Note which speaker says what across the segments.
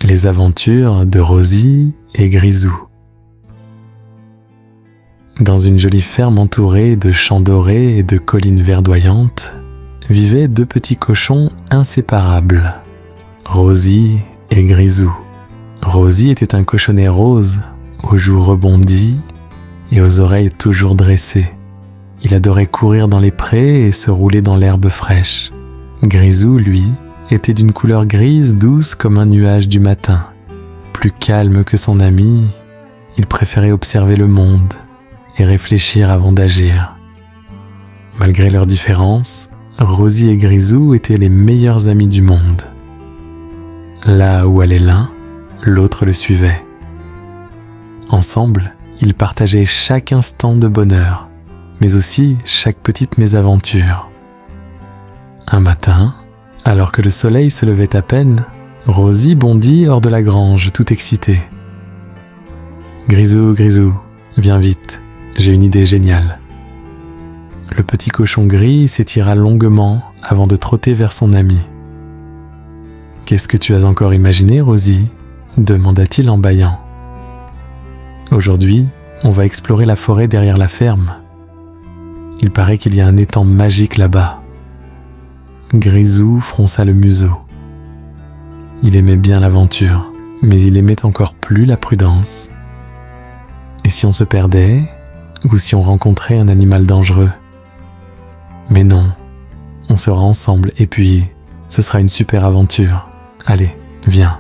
Speaker 1: Les aventures de Rosie et Grisou. Dans une jolie ferme entourée de champs dorés et de collines verdoyantes, vivaient deux petits cochons inséparables, Rosie et Grisou. Rosie était un cochonnet rose, aux joues rebondies et aux oreilles toujours dressées. Il adorait courir dans les prés et se rouler dans l'herbe fraîche. Grisou, lui, était d'une couleur grise douce comme un nuage du matin. Plus calme que son ami, il préférait observer le monde et réfléchir avant d'agir. Malgré leurs différences, Rosie et Grisou étaient les meilleurs amis du monde. Là où allait l'un, l'autre le suivait. Ensemble, ils partageaient chaque instant de bonheur, mais aussi chaque petite mésaventure. Un matin, alors que le soleil se levait à peine, Rosie bondit hors de la grange, tout excitée. « Grisou, Grisou, viens vite, j'ai une idée géniale. » Le petit cochon gris s'étira longuement avant de trotter vers son ami. « Qu'est-ce que tu as encore imaginé, Rosie ?» demanda-t-il en bâillant. « Aujourd'hui, on va explorer la forêt derrière la ferme. Il paraît qu'il y a un étang magique là-bas. » Grisou fronça le museau. Il aimait bien l'aventure, mais il aimait encore plus la prudence. Et si on se perdait, ou si on rencontrait un animal dangereux? Mais non, on sera ensemble et puis ce sera une super aventure. Allez, viens.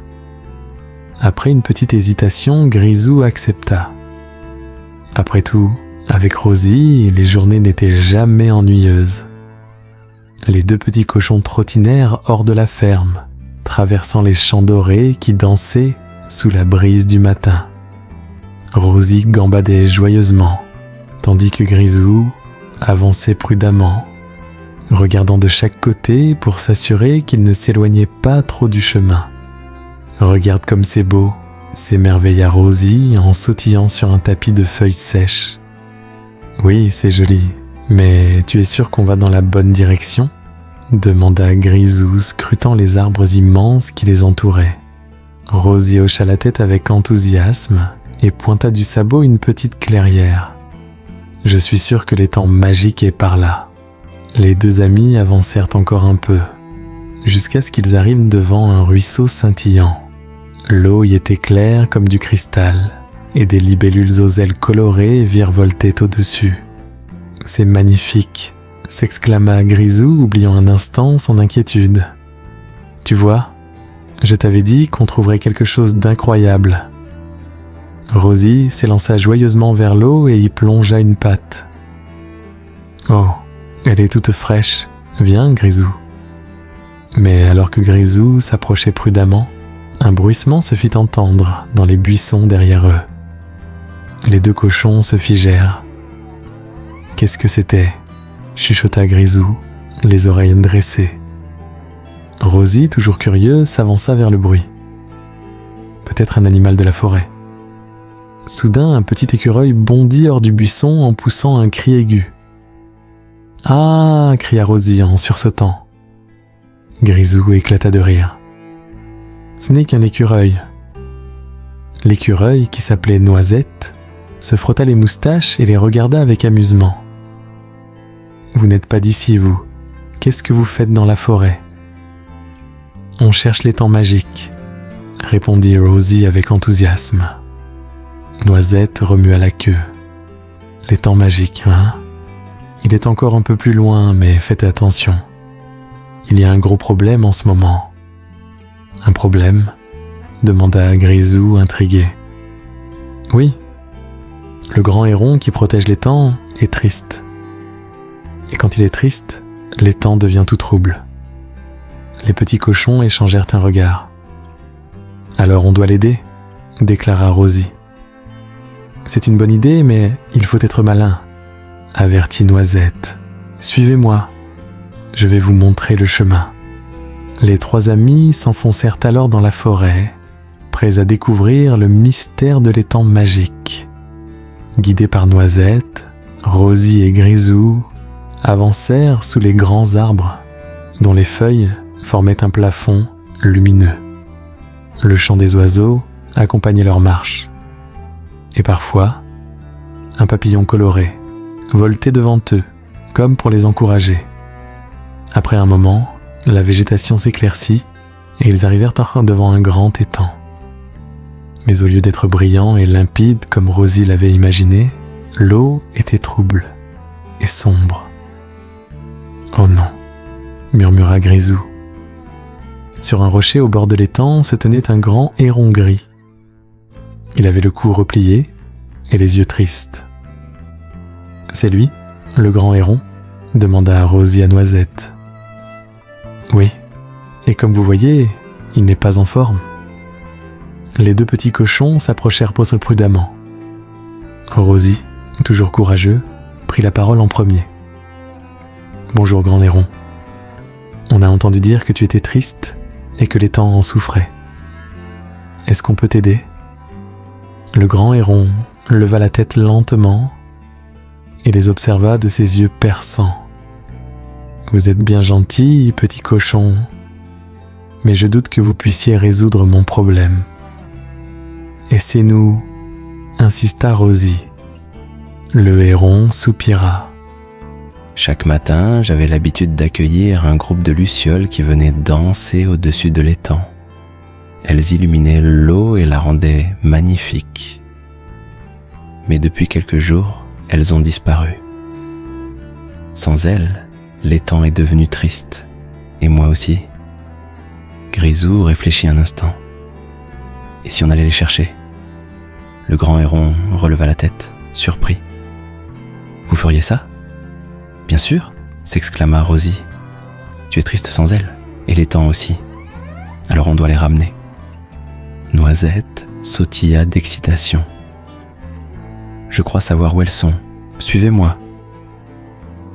Speaker 1: Après une petite hésitation, Grisou accepta. Après tout, avec Rosie, les journées n'étaient jamais ennuyeuses. Les deux petits cochons trottinèrent hors de la ferme, traversant les champs dorés qui dansaient sous la brise du matin. Rosie gambadait joyeusement, tandis que Grisou avançait prudemment, regardant de chaque côté pour s'assurer qu'il ne s'éloignait pas trop du chemin. « Regarde comme c'est beau !» s'émerveilla Rosie en sautillant sur un tapis de feuilles sèches. « Oui, c'est joli. Mais tu es sûr qu'on va dans la bonne direction ?» demanda Grisou, scrutant les arbres immenses qui les entouraient. Rosie hocha la tête avec enthousiasme et pointa du sabot une petite clairière. « Je suis sûr que l'étang magique est par là. » Les deux amis avancèrent encore un peu, jusqu'à ce qu'ils arrivent devant un ruisseau scintillant. L'eau y était claire comme du cristal, et des libellules aux ailes colorées virevoltaient au-dessus. « C'est magnifique !» s'exclama Grisou, oubliant un instant son inquiétude. « Tu vois, je t'avais dit qu'on trouverait quelque chose d'incroyable. » Rosie s'élança joyeusement vers l'eau et y plongea une patte. « Oh, elle est toute fraîche. Viens, Grisou. » Mais alors que Grisou s'approchait prudemment, un bruissement se fit entendre dans les buissons derrière eux. Les deux cochons se figèrent. « Qu'est-ce que c'était ?» chuchota Grisou, les oreilles dressées. Rosie, toujours curieuse, s'avança vers le bruit. Peut-être un animal de la forêt. Soudain, un petit écureuil bondit hors du buisson en poussant un cri aigu. « Ah !» cria Rosie en sursautant. Grisou éclata de rire. Ce n'est qu'un écureuil. L'écureuil, qui s'appelait Noisette, se frotta les moustaches et les regarda avec amusement. « Vous n'êtes pas d'ici, vous. Qu'est-ce que vous faites dans la forêt ?»« On cherche l'étang magique, » répondit Rosie avec enthousiasme. Noisette remua la queue. « L'étang magique, hein ? Il est encore un peu plus loin, mais faites attention. Il y a un gros problème en ce moment. »« Un problème ?» demanda Grisou, intrigué. « Oui, le grand héron qui protège l'étang est triste. Et quand il est triste, l'étang devient tout trouble. » Les petits cochons échangèrent un regard. « Alors on doit l'aider » déclara Rosie. « C'est une bonne idée, mais il faut être malin, » avertit Noisette. « Suivez-moi, je vais vous montrer le chemin. » Les trois amis s'enfoncèrent alors dans la forêt, prêts à découvrir le mystère de l'étang magique. Guidés par Noisette, Rosie et Grisou avancèrent sous les grands arbres, dont les feuilles formaient un plafond lumineux. le chant des oiseaux accompagnait leur marche. Et parfois, un papillon coloré voltait devant eux, comme pour les encourager. Après un moment, la végétation s'éclaircit et ils arrivèrent enfin devant un grand étang. Mais au lieu d'être brillant et limpide comme Rosie l'avait imaginé, l'eau était trouble et sombre. « Oh non !» murmura Grisou. Sur un rocher au bord de l'étang se tenait un grand héron gris. Il avait le cou replié et les yeux tristes. « C'est lui, le grand héron ?» demanda Rosie à Noisette. « Oui, et comme vous voyez, il n'est pas en forme. » Les deux petits cochons s'approchèrent prudemment. Rosie, toujours courageux, prit la parole en premier. « Bonjour, grand héron. On a entendu dire que tu étais triste et que l'étang en souffrait. Est-ce qu'on peut t'aider ?» Le grand héron leva la tête lentement et les observa de ses yeux perçants. « Vous êtes bien gentil, petit cochon, mais je doute que vous puissiez résoudre mon problème. »« Aissez-nous, » insista Rosie. Le héron soupira.
Speaker 2: « Chaque matin, j'avais l'habitude d'accueillir un groupe de lucioles qui venaient danser au-dessus de l'étang. Elles illuminaient l'eau et la rendaient magnifique. Mais depuis quelques jours, elles ont disparu. Sans elles, l'étang est devenu triste, et moi aussi. » Grisou réfléchit un instant. « Et si on allait les chercher ?» Le grand héron releva la tête, surpris. « Vous feriez ça ?»« Bien sûr !» s'exclama Rosie. « Tu es triste sans elles, et l'étang aussi. Alors on doit les ramener. » Noisette sautilla d'excitation. « Je crois savoir où elles sont. Suivez-moi. »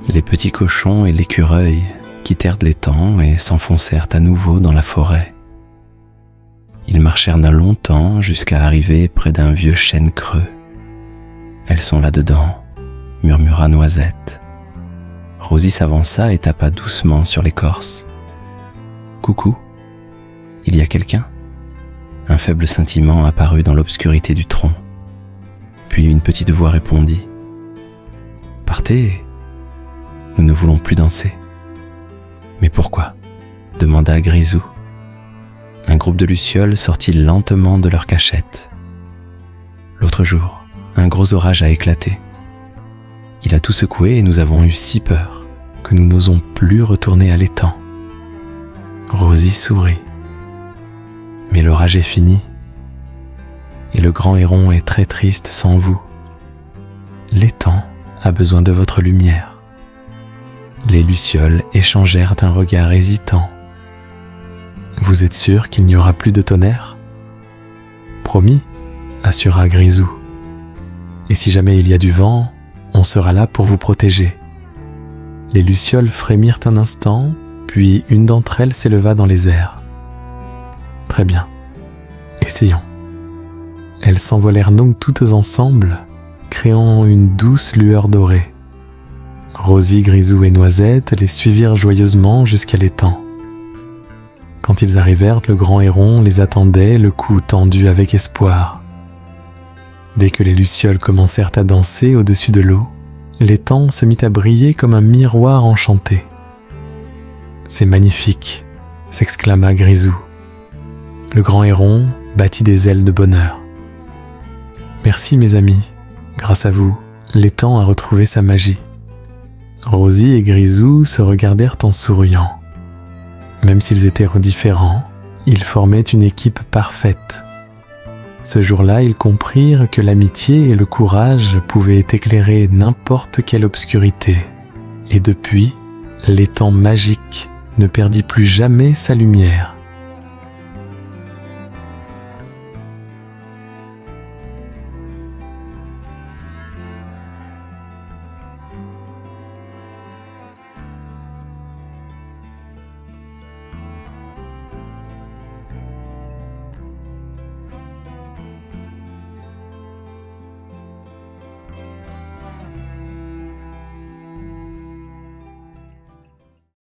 Speaker 2: Les petits cochons et l'écureuil quittèrent l'étang et s'enfoncèrent à nouveau dans la forêt. Ils marchèrent longtemps jusqu'à arriver près d'un vieux chêne creux. « Elles sont là-dedans, » murmura Noisette. Rosie s'avança et tapa doucement sur l'écorce. « Coucou, il y a quelqu'un ?» Un faible scintillement apparut dans l'obscurité du tronc. Puis une petite voix répondit. « Partez, nous ne voulons plus danser. »« Mais pourquoi ?» demanda Grisou. Un groupe de lucioles sortit lentement de leur cachette. L'autre jour, un gros orage a éclaté. Il a tout secoué et nous avons eu si peur que nous n'osons plus retourner à l'étang. Rosie sourit. Mais l'orage est fini et le grand héron est très triste sans vous. L'étang a besoin de votre lumière. Les lucioles échangèrent un regard hésitant. Vous êtes sûr qu'il n'y aura plus de tonnerre ? Promis, assura Grisou. Et si jamais il y a du vent, on sera là pour vous protéger. Les lucioles frémirent un instant, puis une d'entre elles s'éleva dans les airs. Très bien, essayons. Elles s'envolèrent donc toutes ensemble, créant une douce lueur dorée. Rosie, Grisou et Noisette les suivirent joyeusement jusqu'à l'étang. Quand ils arrivèrent, le grand héron les attendait, le cou tendu avec espoir. Dès que les lucioles commencèrent à danser au-dessus de l'eau, l'étang se mit à briller comme un miroir enchanté. « C'est magnifique !» s'exclama Grisou. Le grand héron battit des ailes de bonheur. « Merci mes amis, grâce à vous, l'étang a retrouvé sa magie. » Rosie et Grisou se regardèrent en souriant. Même s'ils étaient différents, ils formaient une équipe parfaite. Ce jour-là, ils comprirent que l'amitié et le courage pouvaient éclairer n'importe quelle obscurité. Et depuis, l'étang magique ne perdit plus jamais sa lumière.